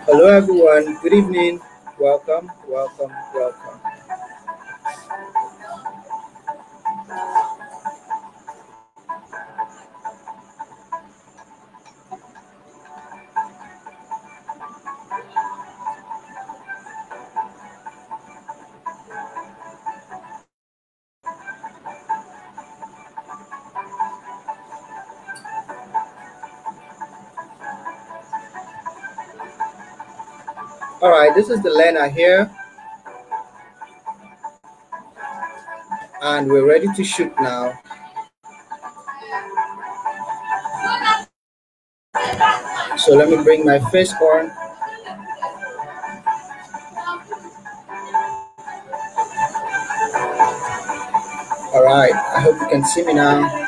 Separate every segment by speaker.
Speaker 1: Hello, everyone. Good evening. Welcome, welcome, welcome. All right, this is the learner here, and we're ready to shoot now. So let me bring my face on. All right, I hope you can see me now.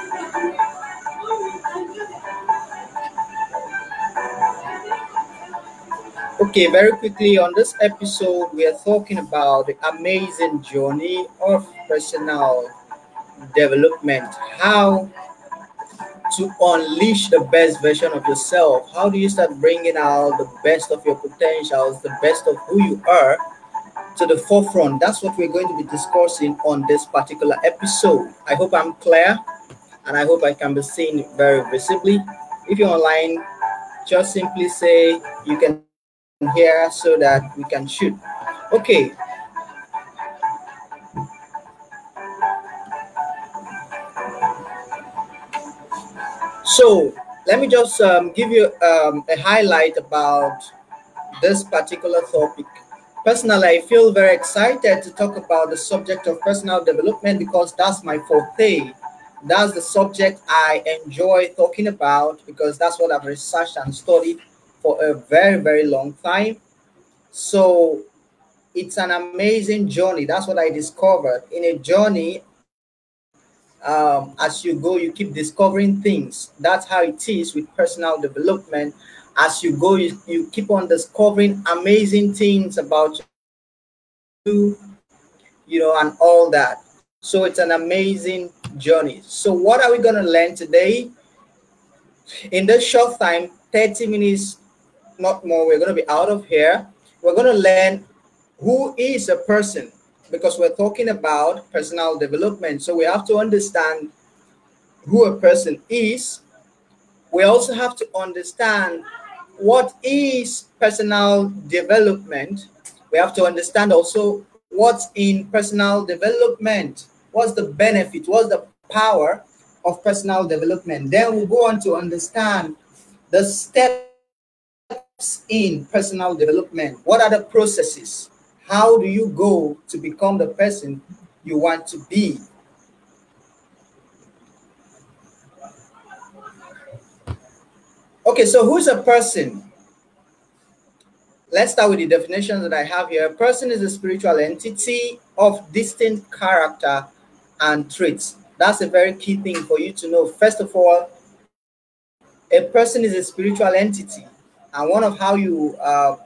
Speaker 1: Okay, very quickly on this episode, we are talking about the amazing journey of personal development. How to unleash the best version of yourself. How do you start bringing out the best of your potentials, the best of who you are to the forefront? That's what we're going to be discussing on this particular episode. I hope I'm clear and I hope I can be seen very visibly. If you're online, just simply say you can hear so that we can shoot. Okay. So let me just give you a highlight about this particular topic. Personally, I feel very excited to talk about the subject of personal development because that's my forte. That's the subject I enjoy talking about because that's what I've researched and studied for a very, very long time. So it's an amazing journey. That's what I discovered. In a journey, as you go, you keep discovering things. That's how it is with personal development. As you go, you keep on discovering amazing things about you, and all that. So it's an amazing journey. So what are we going to learn today? In this short time, 30 minutes, not more, we're going to be out of here. We're going to learn who is a person because we're talking about personal development. So we have to understand who a person is. We also have to understand what is personal development. We have to understand also what's in personal development. What's the benefit? What's the power of personal development? Then we'll go on to understand the steps in personal development. What are the processes? How do you go to become the person you want to be? Okay, so who's a person? Let's start with the definition that I have here. A person is a spiritual entity of distinct character and traits. That's a very key thing for you to know. First of all, a person is a spiritual entity. And one of how you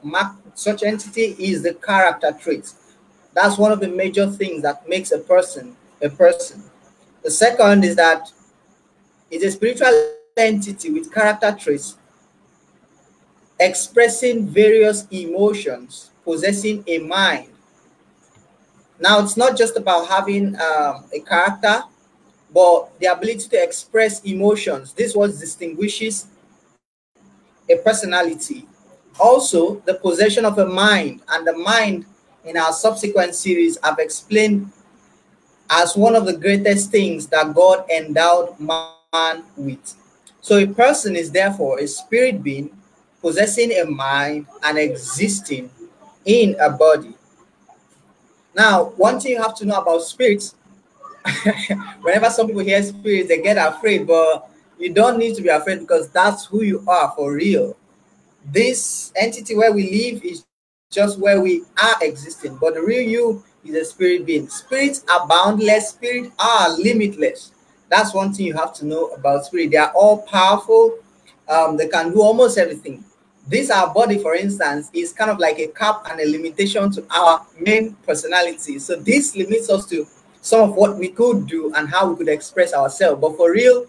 Speaker 1: mark such entity is the character traits. That's one of the major things that makes a person a person. The second is that it's a spiritual entity with character traits expressing various emotions, possessing a mind. Now, it's not just about having a character, but the ability to express emotions. This is what distinguishes a personality. Also, the possession of a mind, and the mind in our subsequent series I've explained as one of the greatest things that God endowed man with. So a person is therefore a spirit being possessing a mind and existing in a body. Now, one thing you have to know about spirits Whenever some people hear spirit, they get afraid, but you don't need to be afraid because that's who you are for real. This entity where we live is just where we are existing, but the real you is a spirit being. Spirits are boundless, spirits are limitless. That's one thing you have to know about spirit. They are all powerful. They can do almost everything. This our body, for instance, is kind of like a cap and a limitation to our main personality. So this limits us to some of what we could do and how we could express ourselves. But for real,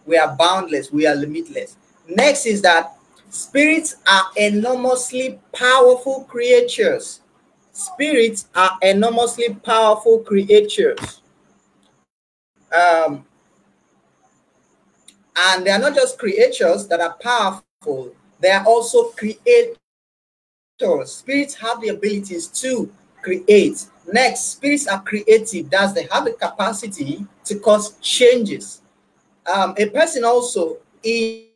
Speaker 1: we are boundless, we are limitless. Next is that spirits are enormously powerful creatures. Spirits are enormously powerful creatures. And they are not just creatures that are powerful, they are also creators. Spirits have the abilities to create. Next, spirits are creative. That's they have the capacity to cause changes. A person also is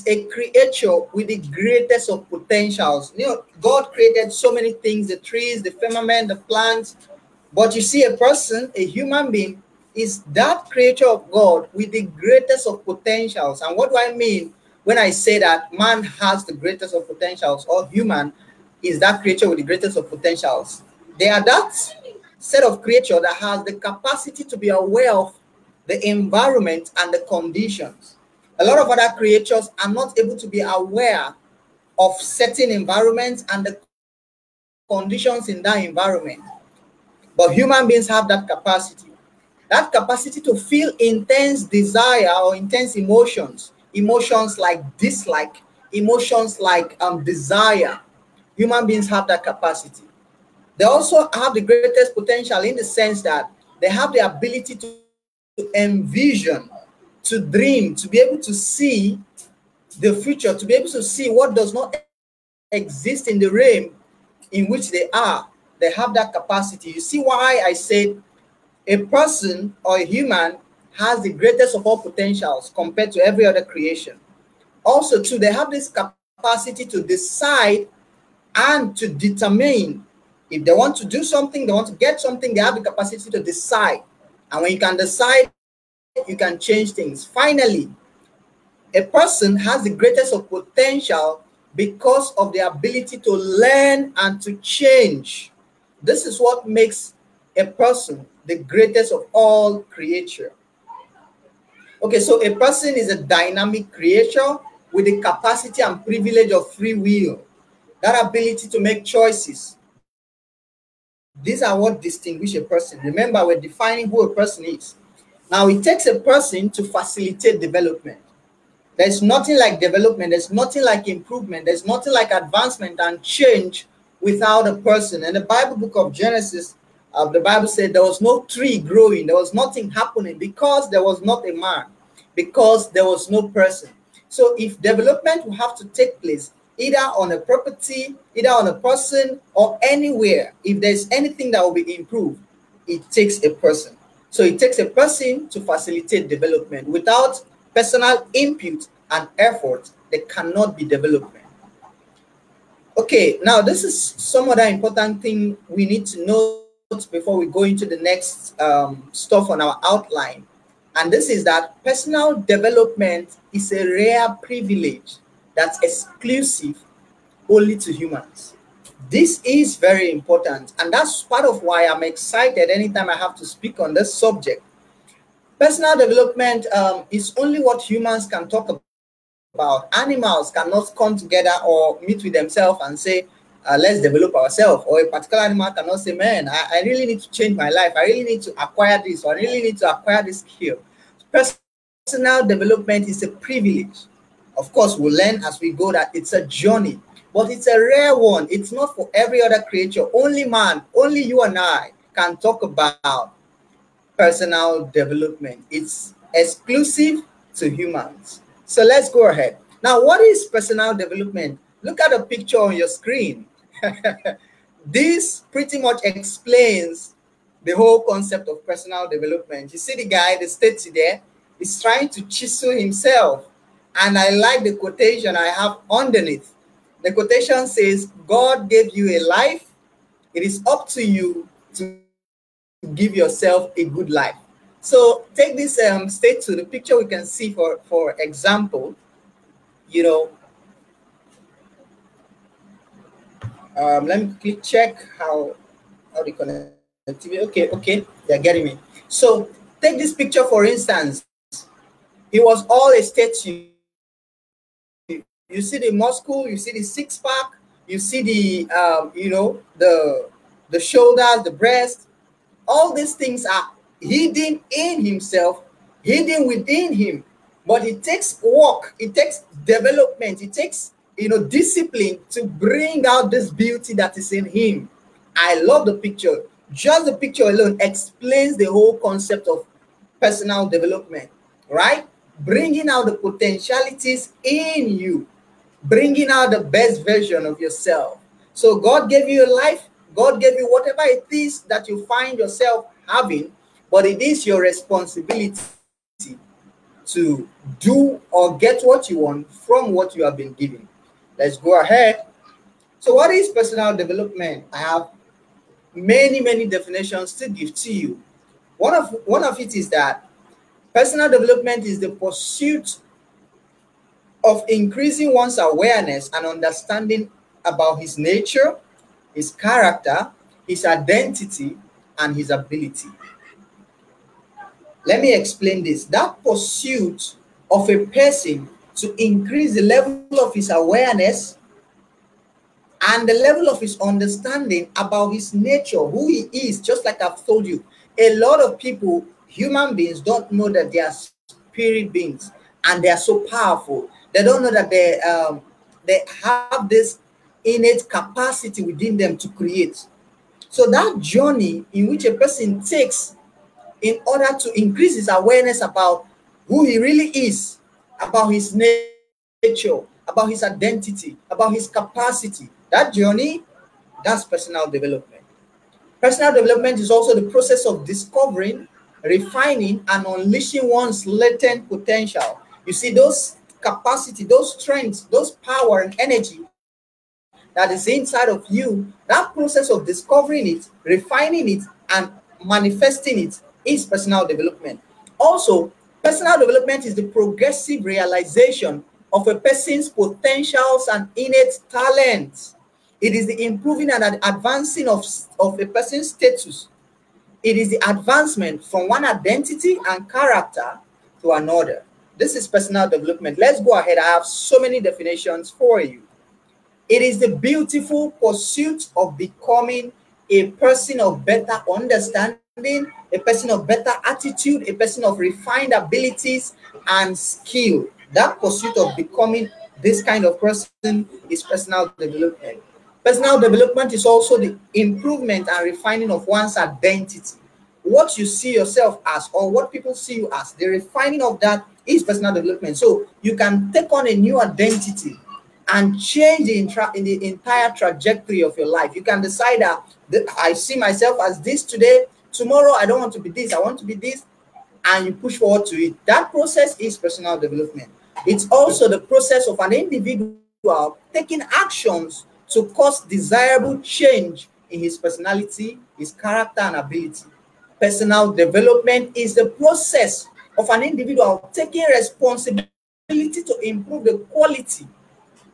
Speaker 1: a creature with the greatest of potentials. God created so many things, the trees, the firmament, the plants. But you see, a person, a human being, is that creature of God with the greatest of potentials. And what do I mean when I say that man has the greatest of potentials, or human is that creature with the greatest of potentials? They are that set of creature that has the capacity to be aware of the environment and the conditions. A lot of other creatures are not able to be aware of certain environments and the conditions in that environment. But human beings have that capacity. That capacity to feel intense desire or intense emotions, emotions like dislike, emotions like desire. Human beings have that capacity. They also have the greatest potential in the sense that they have the ability to envision, to dream, to be able to see the future, to be able to see what does not exist in the realm in which they are. They have that capacity. You see why I said a person or a human has the greatest of all potentials compared to every other creation. Also, too, they have this capacity to decide and to determine if they want to do something, they want to get something, they have the capacity to decide. And when you can decide, you can change things. Finally, a person has the greatest of potential because of the ability to learn and to change. This is what makes a person the greatest of all creature. Okay, so a person is a dynamic creature with the capacity and privilege of free will, that ability to make choices. These are what distinguish a person. Remember, we're defining who a person is. Now, it takes a person to facilitate development. There's nothing like development, there's nothing like improvement, there's nothing like advancement and change without a person. In the Bible book of Genesis, the Bible said there was no tree growing, there was nothing happening because there was not a man, because there was no person. So if development will have to take place either on a property, either on a person, or anywhere, if there's anything that will be improved, it takes a person. So it takes a person to facilitate development. Without personal input and effort, there cannot be development. Okay, now this is some other important thing we need to note before we go into the next stuff on our outline. And this is that personal development is a rare privilege that's exclusive only to humans. This is very important, and that's part of why I'm excited anytime I have to speak on this subject. Personal development is only what humans can talk about. Animals cannot come together or meet with themselves and say, let's develop ourselves. Or a particular animal cannot say, man, I really need to change my life. I really need to acquire this, or I really need to acquire this skill. Personal development is a privilege. Of course, we'll learn as we go that it's a journey, but it's a rare one. It's not for every other creature. Only man, only you and I can talk about personal development. It's exclusive to humans. So let's go ahead. Now, what is personal development? Look at the picture on your screen. This pretty much explains the whole concept of personal development. You see the guy, the statue there, is trying to chisel himself. And I like the quotation I have underneath. The quotation says, God gave you a life. It is up to you to make it better. give yourself a good life. So take this state to the picture we can see for example, you know, let me quickly check how the connectivity. Okay, they're getting me. So take this picture for instance. He was all a statue. You see the muscle, you see the six pack, you see the you know, the shoulders, the breast. All these things are hidden in himself, hidden within him. But it takes work, it takes development, it takes, you know, discipline to bring out this beauty that is in him. I love the picture. Just the picture alone explains the whole concept of personal development, right? Bringing out the potentialities in you, bringing out the best version of yourself. So God gave you a life, God gave you whatever it is that you find yourself having, but it is your responsibility to do or get what you want from what you have been given. Let's go ahead. So what is personal development? I have many definitions to give to you. One of it is that personal development is the pursuit of increasing one's awareness and understanding about his nature, his character, his identity, and his ability. Let me explain this. That pursuit of a person to increase the level of his awareness and the level of his understanding about his nature, who he is, just like I've told you. A lot of people, human beings, don't know that they are spirit beings and they are so powerful. They don't know that they have this innate capacity within them to create. So that journey in which a person takes in order to increase his awareness about who he really is, about his nature, about his identity, about his capacity, that journey, that's personal development. Personal development is also the process of discovering, refining, and unleashing one's latent potential. You see, those capacity, those strengths, those power and energy that is inside of you, that process of discovering it, refining it, and manifesting it is personal development. Also, personal development is the progressive realization of a person's potentials and innate talents. It is the improving and advancing of a person's status. It is the advancement from one identity and character to another. This is personal development. Let's go ahead. I have so many definitions for you. It is the beautiful pursuit of becoming a person of better understanding, a person of better attitude, a person of refined abilities and skill. That pursuit of becoming this kind of person is personal development. Personal development is also the improvement and refining of one's identity. What you see yourself as or what people see you as, the refining of that is personal development. So you can take on a new identity and change the entire trajectory of your life. You can decide that I see myself as this today, tomorrow I don't want to be this, I want to be this, and you push forward to it. That process is personal development. It's also the process of an individual taking actions to cause desirable change in his personality, his character, and ability. Personal development is the process of an individual taking responsibility to improve the quality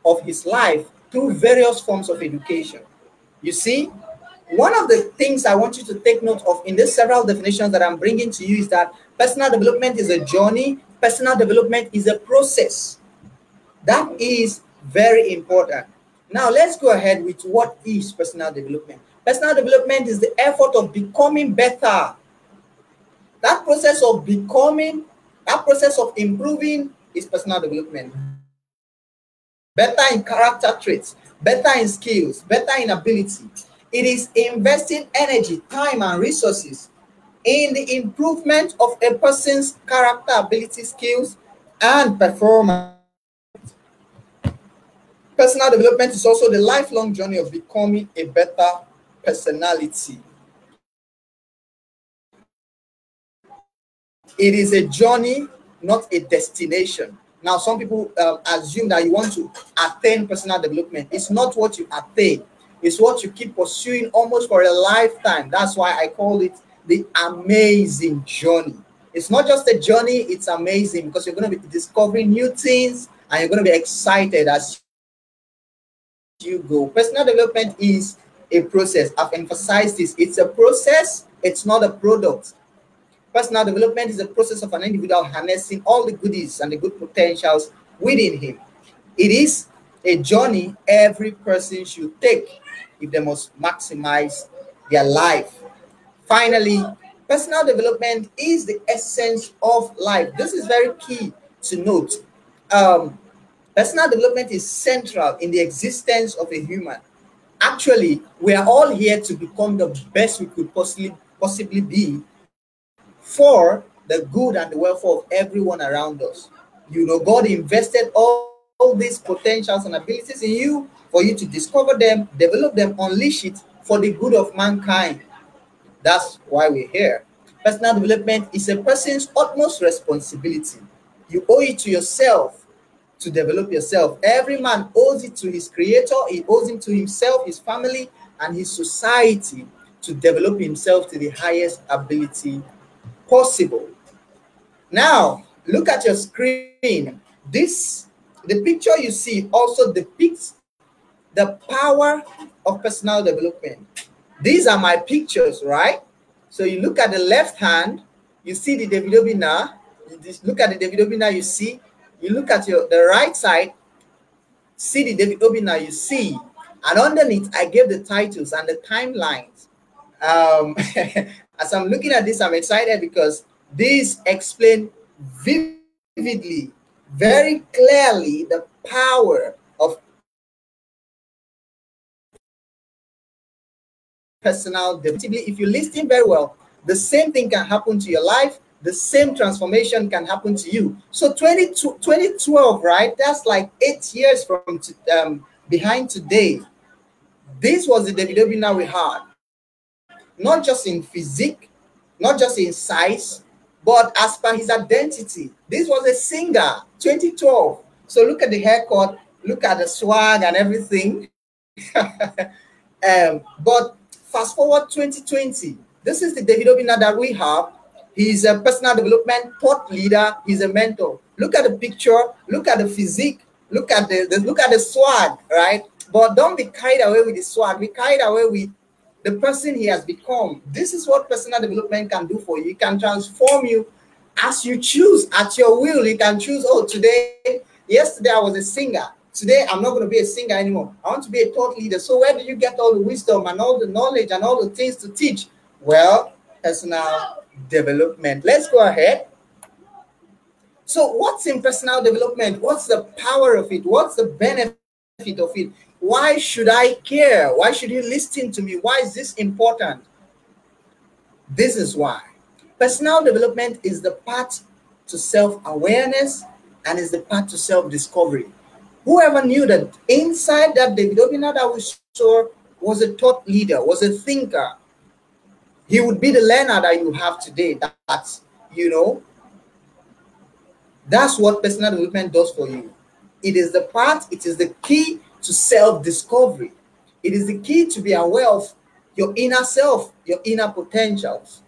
Speaker 1: of his life through various forms of education. You see, one of the things I want you to take note of in these several definitions that I'm bringing to you is that personal development is a journey, personal development is a process. That is very important. Now, let's go ahead with what is personal development. Personal development is the effort of becoming better. That process of becoming, that process of improving is personal development. Better in character traits, better in skills, better in ability. It is investing energy, time, and resources in the improvement of a person's character, ability, skills, and performance. Personal development is also the lifelong journey of becoming a better personality. It is a journey, not a destination. Now, some people assume that you want to attain personal development. It's not what you attain. It's what you keep pursuing almost for a lifetime. That's why I call it the amazing journey. It's not just a journey, it's amazing because you're going to be discovering new things and you're going to be excited as you go. Personal development is a process. I've emphasized this. It's a process, it's not a product. Personal development is a process of an individual harnessing all the goodies and the good potentials within him. It is a journey every person should take if they must maximize their life. Finally, personal development is the essence of life. This is very key to note. Personal development is central in the existence of a human. Actually, we are all here to become the best we could possibly be for the good and the welfare of everyone around us. You know, God invested all these potentials and abilities in you for you to discover them, develop them, unleash it for the good of mankind. That's why we're here. Personal development is a person's utmost responsibility. You owe it to yourself to develop yourself. Every man owes it to his creator, he owes it to himself, his family, and his society to develop himself to the highest ability possible. Now, look at your screen. The picture you see also depicts the power of personal development. These are my pictures, right? So you look at the left hand, you see the David Obinna. Look at the David Obinna you see. You look at the right side, see the David Obinna you see. And underneath, I gave the titles and the timelines. As I'm looking at this, I'm excited because these explain vividly, very clearly, the power of personal development. If you listen very well, the same thing can happen to your life. The same transformation can happen to you. So 2012, right? That's like 8 years from behind today. This was the David Obinna we had. Not just in physique, not just in size, but as per his identity. This was a singer, 2012. So look at the haircut, look at the swag and everything. But fast forward 2020, this is the David Obinna that we have. He's a personal development thought leader. He's a mentor. Look at the picture. Look at the physique. Look at the swag, right? But don't be carried away with the swag. Be carried away with the person he has become. This is what personal development can do for you. It can transform you as you choose, at your will. You can choose, oh, yesterday I was a singer. Today I'm not going to be a singer anymore. I want to be a thought leader. So where do you get all the wisdom and all the knowledge and all the things to teach? Well, personal development. Let's go ahead. So what's in personal development? What's the power of it? What's the benefit of it? Why should I care? Why should you listen to me? Why is this important? This is why. Personal development is the path to self-awareness and is the path to self-discovery. Whoever knew that inside that David Obinna that we saw was a thought leader, was a thinker. He would be the learner that you have today. That's what personal development does for you. It is the path, it is the key to self-discovery. It is the key to be aware of your inner self, your inner potentials.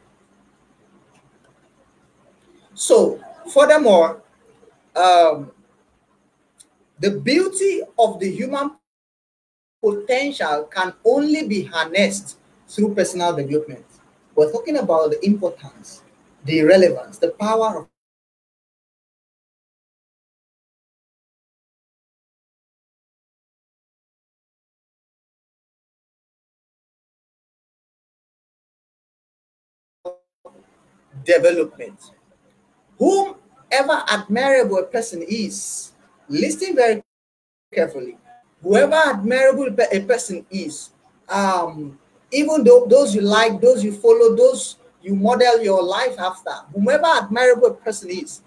Speaker 1: So, furthermore, the beauty of the human potential can only be harnessed through personal development. We're talking about the importance, the relevance, the power of development. Whomever admirable a person is, listen very carefully. Whoever admirable a person is, even though those you like, those you follow, those you model your life after, whomever admirable a person is,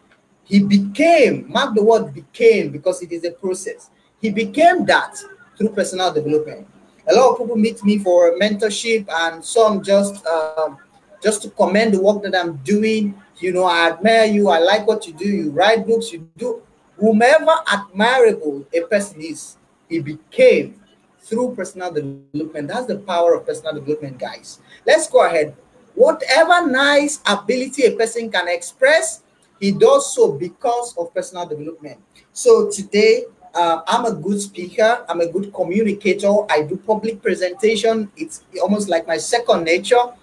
Speaker 1: he became, mark the word became, because it is a process. He became that through personal development. A lot of people meet me for mentorship, and some just to commend the work that I'm doing. I admire you. I like what you do. You write books. You do. Whomever admirable a person is, he became through personal development. That's the power of personal development, guys. Let's go ahead. Whatever nice ability a person can express, he does so because of personal development. So today, I'm a good speaker. I'm a good communicator. I do public presentation. It's almost like my second nature.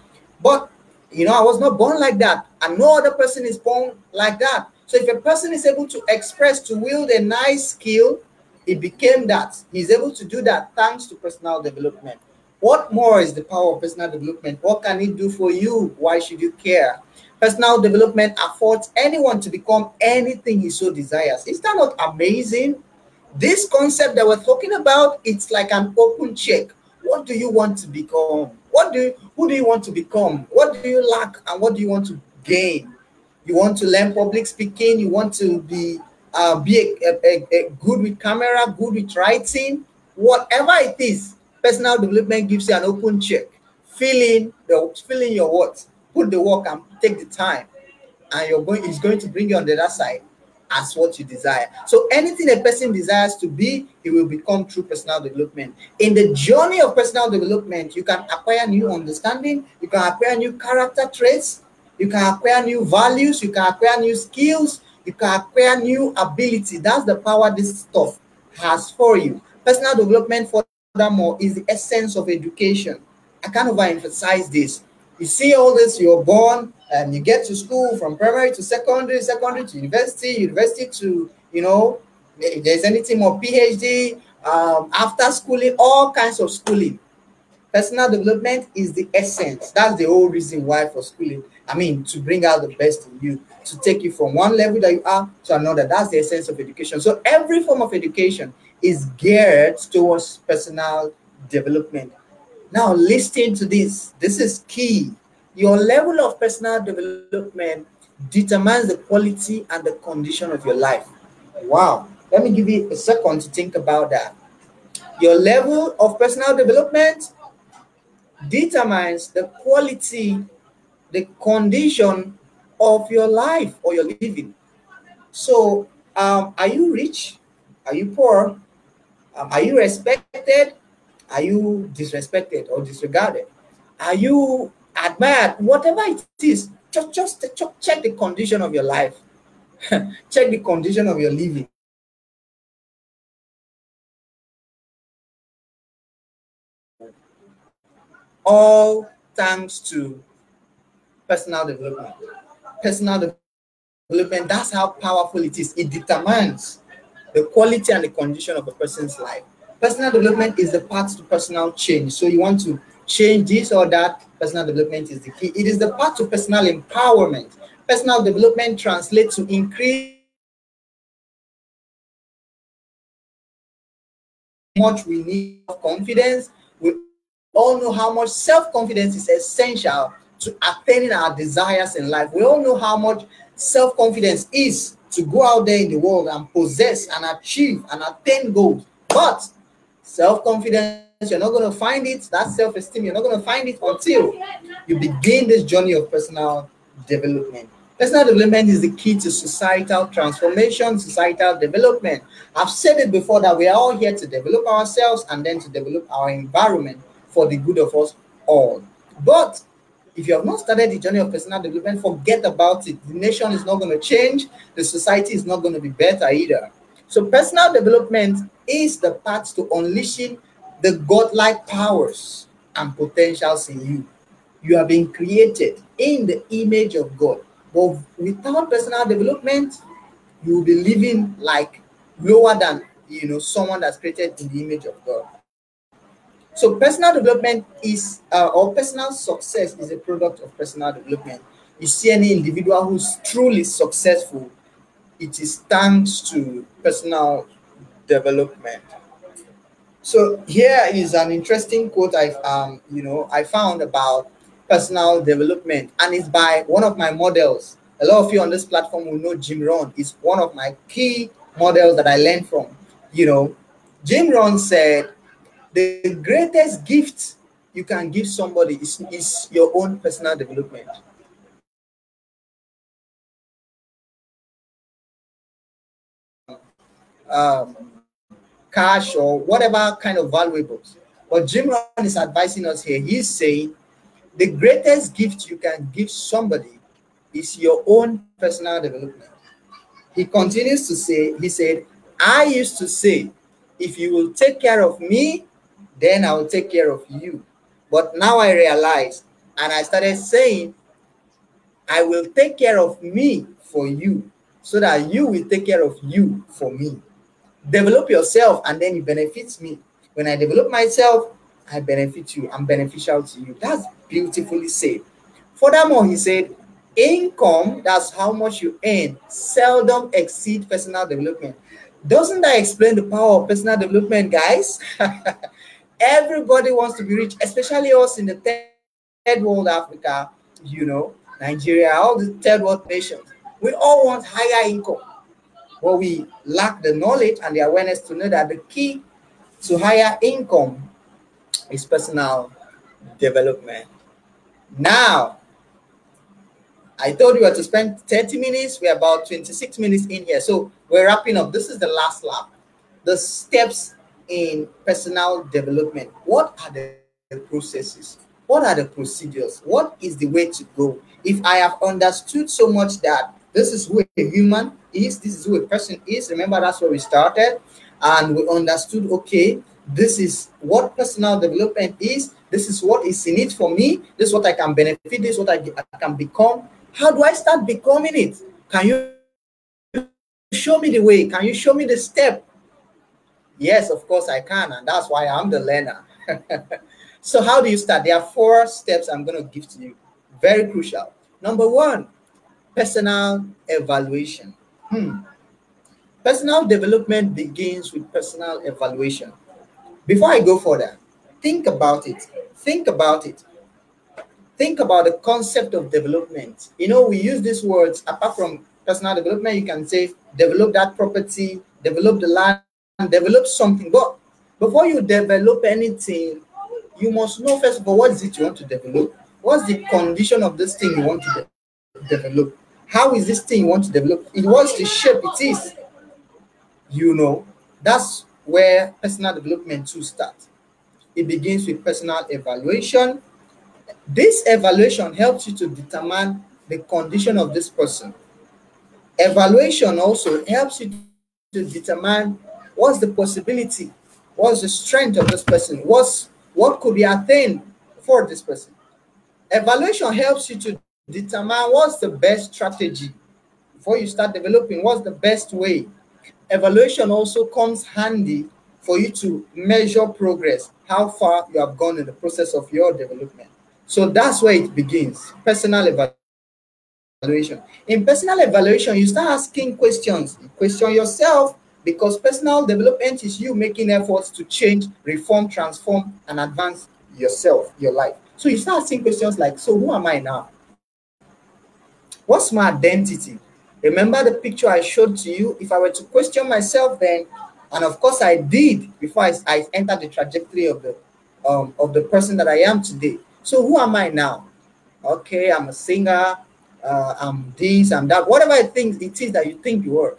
Speaker 1: But I was not born like that, and no other person is born like that. So if a person is able to express, to wield a nice skill, it became that. He's able to do that thanks to personal development. What more is the power of personal development? What can it do for you? Why should you care? Personal development affords anyone to become anything he so desires. Is that not amazing? This concept that we're talking about, it's like an open check. What do you want to become? Who do you want to become? What do you lack and what do you want to gain? You want to learn public speaking, you want to be a good with camera, good with writing, whatever it is. Personal development gives you an open check. Fill in your what, put the work and take the time, and it's going to bring you on the other side as what you desire. So anything a person desires to be, he will become through personal development. In the journey of personal development, you can acquire new understanding, you can acquire new character traits, you can acquire new values, you can acquire new skills, you can acquire new ability. That's the power this stuff has for you. Personal development, furthermore, is the essence of education. I can't overemphasize this. You see all this, you're born and you get to school, from primary to secondary, secondary to university, university to, if there's anything more, PhD, after schooling, all kinds of schooling. Personal development is the essence. That's the whole reason why for schooling. I mean, to bring out the best in you, to take you from one level that you are to another. That's the essence of education. So every form of education is geared towards personal development. Now, listen to this. This is key. Your level of personal development determines the quality and the condition of your life. Wow. Let me give you a second to think about that. Your level of personal development determines the quality, the condition of your life or your living. So, are you rich? Are you poor? Are you respected? Are you disrespected or disregarded? Are you admired? Whatever it is, just check the condition of your life. Check the condition of your living. All thanks to personal development. Personal development, that's how powerful it is. It determines the quality and the condition of a person's life. Personal development is the path to personal change. So you want to change this or that, personal development is the key. It is the path to personal empowerment. Personal development translates to increase much we need confidence. We all know how much self-confidence is essential to attaining our desires in life. We all know how much self-confidence is to go out there in the world and possess and achieve and attain goals. But self-confidence, you're not going to find it. That self-esteem, you're not going to find it until you begin this journey of personal development. Personal development is the key to societal transformation, societal development. I've said it before that we are all here to develop ourselves and then to develop our environment for the good of us all. But if you have not started the journey of personal development, forget about it. The nation is not going to change. The society is not going to be better either. So personal development is the path to unleashing the godlike powers and potentials in you. You have been created in the image of God. But without personal development, you will be living like lower than someone that's created in the image of God. So personal development is, or personal success is a product of personal development. You see any individual who's truly successful, it is thanks to personal development. So here is an interesting quote I found about personal development, and it's by one of my models. A lot of you on this platform will know Jim Rohn. It's one of my key models that I learned from. Jim Rohn said, the greatest gift you can give somebody is your own personal development. Cash or whatever kind of valuables. But Jim Rohn is advising us here. He's saying The greatest gift you can give somebody is your own personal development. He continues to say, he said, I used to say, if you will take care of me, then I will take care of you. But now I realize, and I started saying, I will take care of me for you so that you will take care of you for me. Develop yourself and then it benefits me. When I develop myself, I benefit you. I'm beneficial to you. That's beautifully said. Furthermore, he said, income, that's how much you earn, seldom exceed personal development. Doesn't that explain the power of personal development, guys? Everybody wants to be rich, especially us in the third world Africa, Nigeria, all the third world nations. We all want higher income, but we lack the knowledge and the awareness to know that the key to higher income is personal development. Now, I told you we had to spend 30 minutes. We're about 26 minutes in here. So we're wrapping up. This is the last lap. The steps in personal development. What are the processes? What are the procedures? What is the way to go? If I have understood so much that this is who a human is, this is who a person is, remember that's where we started, and we understood, okay, this is what personal development is, this is what is in it for me, this is what I can benefit, this is what I can become. How do I start becoming it? Can you show me the way? Can you show me the step? Yes, of course I can, and that's why I'm the learner. So how do you start? There are 4 steps I'm going to give to you. Very crucial. Number 1, personal evaluation. Personal development begins with personal evaluation. Before I go further, think about it. Think about it. Think about the concept of development. We use these words, apart from personal development, you can say develop that property, develop the land, develop something. But before you develop anything, you must know first of all, what is it you want to develop? What's the condition of this thing you want to develop? How is this thing you want to develop? What's the shape it is? That's where personal development too starts. It begins with personal evaluation. This evaluation helps you to determine the condition of this person. Evaluation also helps you to determine what's the possibility, what's the strength of this person, what could be attained for this person. Evaluation helps you to determine what's the best strategy before you start developing, what's the best way. Evaluation also comes handy for you to measure progress, how far you have gone in the process of your development. So that's where it begins, personal evaluation. In personal evaluation, you start asking questions. You question yourself, because personal development is you making efforts to change, reform, transform, and advance yourself, your life. So you start asking questions like, so who am I now? What's my identity? Remember the picture I showed to you? If I were to question myself then, and of course I did before I entered the trajectory of the person that I am today. So who am I now? Okay, I'm a singer, I'm this, I'm that, whatever it is that you think you are.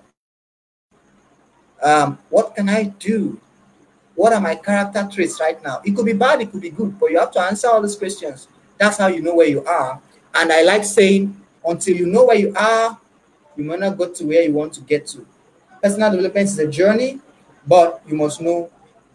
Speaker 1: What can I do? What are my character traits right now? It could be bad, it could be good, but you have to answer all these questions. That's how you know where you are. And I like saying, until you know where you are, you may not go to where you want to get to. Personal development is a journey, but you must know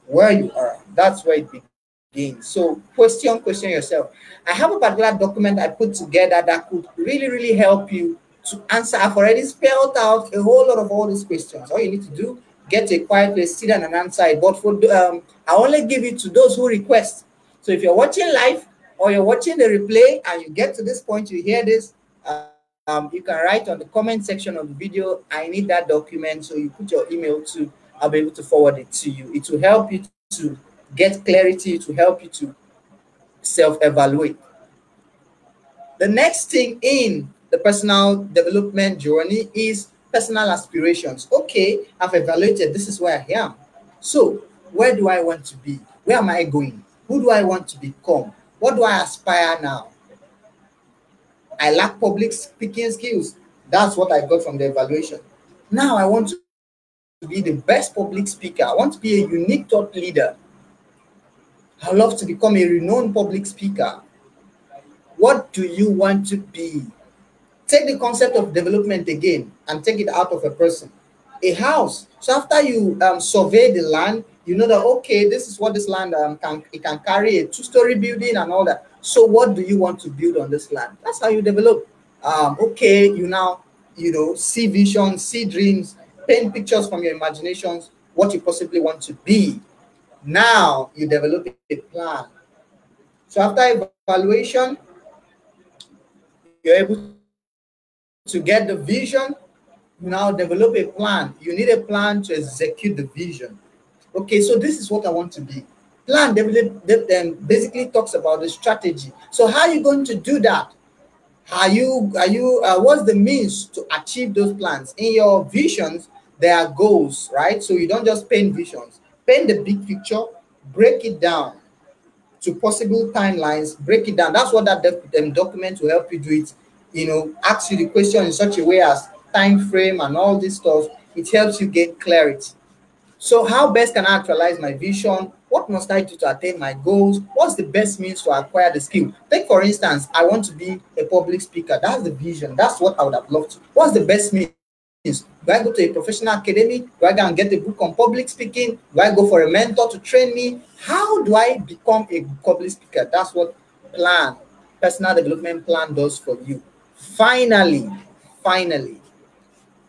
Speaker 1: where you are. That's where it begins. So question yourself. I have a particular document I put together that could really help you to answer. I've already spelled out a whole lot of all these questions. All you need to do, get to a quiet place, sit down and answer it. But for I only give it to those who request. So if you're watching live or you're watching the replay and you get to this point, you hear this, you can write on the comment section of the video, I need that document. So you put your email to, I'll be able to forward it to you. It will help you to get clarity, to help you to self-evaluate. The next thing in the personal development journey is personal aspirations. Okay, I've evaluated, this is where I am. So where do I want to be? Where am I going? Who do I want to become? What do I aspire now? I lack public speaking skills. That's what I got from the evaluation. Now I want to be the best public speaker. I want to be a unique thought leader. I love to become a renowned public speaker. What do you want to be? Take the concept of development again and take it out of a person. A house. So after you survey the land, you know that, okay, this is what this land can carry a two-story building and all that. So what do you want to build on this land? That's how you develop. Okay, you now, see visions, see dreams, paint pictures from your imaginations, what you possibly want to be. Now you develop a plan. So after evaluation, you're able to get the vision. You now develop a plan. You need a plan to execute the vision. Okay, so this is what I want to be. Plan basically talks about the strategy. So how are you going to do that? What's the means to achieve those plans? In your visions, there are goals, right? So you don't just paint visions. Paint the big picture, break it down to possible timelines, break it down. That's what that document will help you do it. Ask you the question in such a way as time frame and all this stuff. It helps you gain clarity. So how best can I actualize my vision? What must I do to attain my goals? What's the best means to acquire the skill? Take, for instance, I want to be a public speaker. That's the vision. That's what I would have loved to. What's the best means? Do I go to a professional academy? Do I go and get a book on public speaking? Do I go for a mentor to train me? How do I become a public speaker? That's what personal development plan does for you. Finally,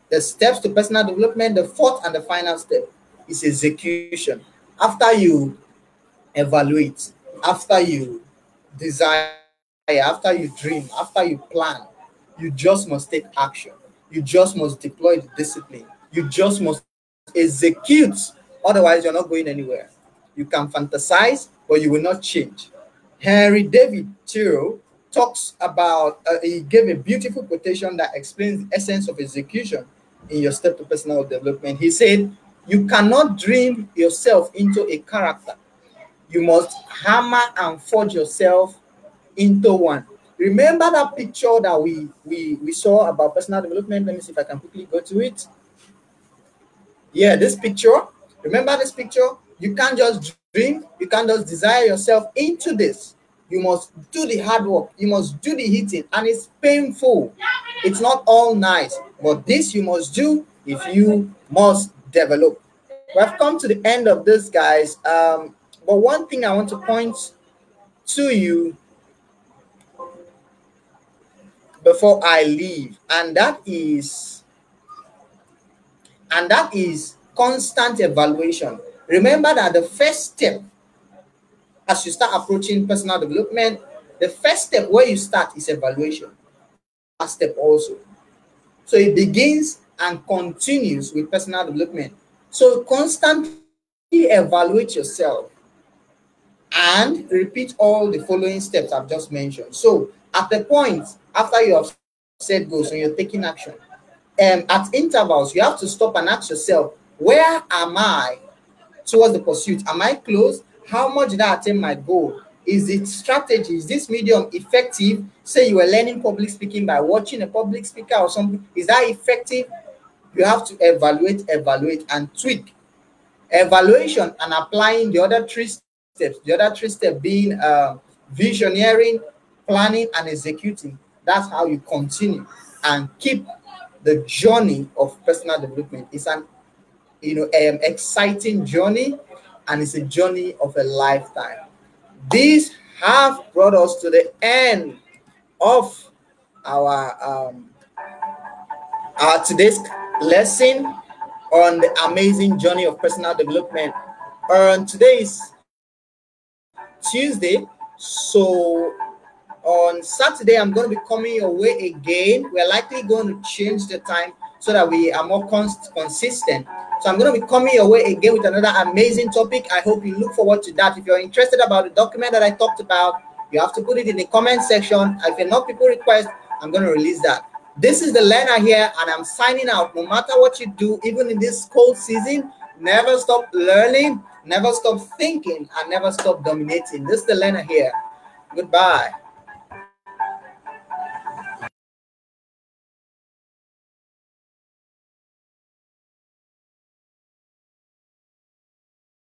Speaker 1: the steps to personal development, the fourth and the final step is execution. After you evaluate, after you desire, after you dream, after you plan, you just must take action. You just must deploy the discipline. You just must execute. Otherwise, you're not going anywhere. You can fantasize, but you will not change. Henry David Thoreau talks about, he gave a beautiful quotation that explains the essence of execution in your step to personal development. He said, you cannot dream yourself into a character. You must hammer and forge yourself into one. Remember that picture that we saw about personal development? Let me see if I can quickly go to it. Yeah, this picture. Remember this picture? You can't just dream. You can't just desire yourself into this. You must do the hard work. You must do the hitting. And it's painful. It's not all nice. But this you must do if you must develop. We have come to the end of this, guys. But one thing I want to point to you before I leave, and that is constant evaluation. Remember that the first step as you start approaching personal development, the first step where you start is evaluation. Last step also. So it begins and continues with personal development. So constantly evaluate yourself and repeat all the following steps I've just mentioned. So at the point after you have set goals and you're taking action, at intervals, you have to stop and ask yourself, where am I towards the pursuit? Am I close? How much did I attain my goal? Is it strategy? Is this medium effective? Say you were learning public speaking by watching a public speaker or something. Is that effective? You have to evaluate, and tweak. Evaluation and applying the other three steps. The other three steps being visioneering, planning, and executing. That's how you continue and keep the journey of personal development. It's an exciting journey, and it's a journey of a lifetime. These have brought us to the end of our today's lesson on the amazing journey of personal development. Today is Tuesday, so on Saturday I'm going to be coming your way again. We're likely going to change the time so that we are more consistent. So I'm going to be coming your way again with another amazing topic. I hope you look forward to that. If you're interested about the document that I talked about, you have to put it in the comment section. If enough people request, I'm going to release that. This is the learner here, and I'm signing out. No matter what you do, even in this cold season, never stop learning, never stop thinking, and never stop dominating. This is the learner here. Goodbye.